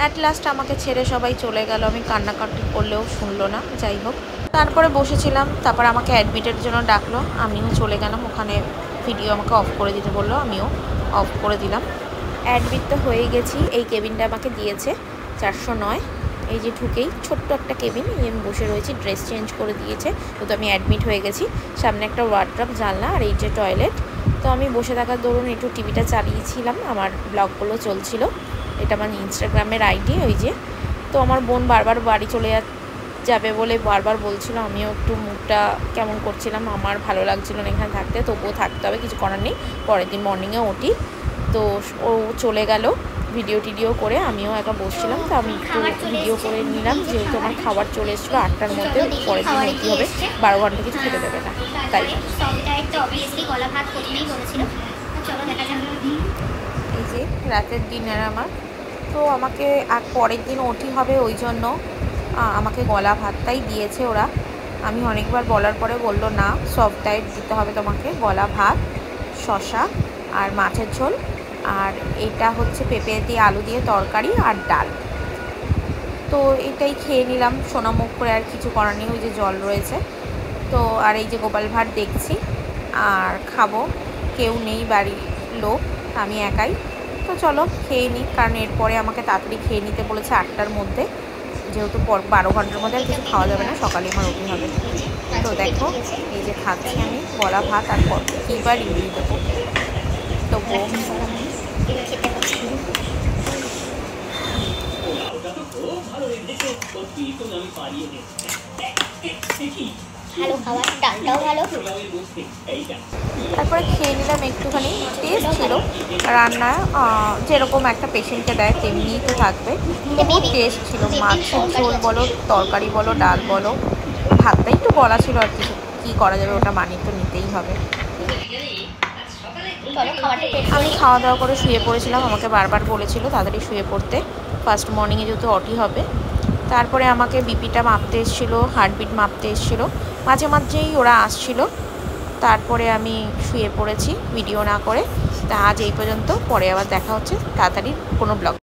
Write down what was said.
At last আমাকে ছেড়ে সবাই চলে গেল। আমি কান্নাকাটি করলেও শুনলো না। যাই হোক, তারপরে বসেছিলাম। তারপর আমাকে অ্যাডমিটের জন্য ডাকলো, আমিও চলে গেলাম। ওখানে ভিডিও আমাকে অফ করে দিতে বললো, আমিও অফ করে দিলাম। অ্যাডমিট তো হয়ে গেছি। এই কেবিনটা আমাকে দিয়েছে 409। এই যে ঢুকেই ছোট্ট একটা কেবিন, আমি বসে রয়েছি, ড্রেস চেঞ্জ করে দিয়েছে, তো আমি অ্যাডমিট হয়ে গেছি। সামনে একটা ওয়ার্ড্রপ, জানলা, আর এই যে টয়লেট। তো আমি বসে থাকার দরুন একটু টিভিটা চালিয়েছিলাম, আমার ব্লগগুলো চলছিল। এটা আমার ইনস্টাগ্রামের আইডি। ওই যে, তো আমার বোন বারবার বাড়ি চলে যাবে বলে বারবার বলছিল, আমিও একটু মুডটা কেমন করছিলাম, আমার ভালো লাগছিল না এখানে থাকতে, তবুও থাকতে হবে, কিছু করার নেই। পরের দিন মর্নিংয়ে ওঠি, তো ও চলে গেল ভিডিও করে। আমিও একা বসছিলাম, তো আমি একটু ভিডিও করে নিলাম, যেহেতু আমার খাবার চলে এসেছিলো 8টার মধ্যে। পরের দিন ওঠি হবে, 12 ঘন্টা কিছু খেতে দেবে না, তাই। এই যে রাতের ডিনার আমার। তো আমাকে পরের দিন ওঠি হবে, ওই জন্য আমাকে গলা ভাতটাই দিয়েছে ওরা। আমি অনেকবার বলার পরে বললো না, সফট ডায়েট দিতে হবে তোমাকে, গলা ভাত, শসা আর মাছের ঝোল, আর এটা হচ্ছে পেঁপে দিয়ে আলু দিয়ে তরকারি আর ডাল। তো এটাই খেয়ে নিলাম সোনামুখ করে, আর কিছু করার নেই। ওই যে জল রয়েছে, তো আর এই যে গোপাল ভাট দেখছি আর খাবো, কেউ নেই বাড়ির লোক, আমি একাই। তো চলো খেয়ে নিই, কারণ এরপরে আমাকে তাড়াতাড়ি খেয়ে নিতে বলেছে 8টার মধ্যে, যেহেতু 12 ঘন্টার মধ্যে আর কিছু খাওয়া যাবে না, সকালে আমার উঠে হবে। তো দেখো এই যে খাচ্ছি আমি গলা ভাত, আর কীবার রিভিউ দেবো। তো ভালো খাবার, ডালটাও ভালো। তারপরে খেয়ে নিলাম একটুখানি। টেস্ট ছিল, রান্না যেরকম একটা পেশেন্টকে দেয় তেমনিই তো থাকবে, খুব টেস্ট ছিল। মাছের ঝোল বলো, তরকারি বলো, ডাল বলো, ভাতটাই একটু বলা ছিল, আর কিছু কী করা যাবে, ওটা মানিয়ে তো নিতেই হবে। আমি খাওয়া দাওয়া করে শুয়ে পড়েছিলাম, আমাকে বারবার বলেছিল তাড়াতাড়ি শুয়ে পড়তে, ফার্স্ট মর্নিংয়ে যেহেতু অটি হবে। তারপরে আমাকে বিপিটা মাপতে এসেছিলো, হার্টবিট মাপতে এসেছিলো, মাঝে মাঝেই ওরা আসছিলো। তারপরে আমি শুয়ে পড়েছি ভিডিও না করে। তা আজ এই পর্যন্ত, পরে আবার দেখা হচ্ছে তাড়াতাড়ি কোনো ব্লগ।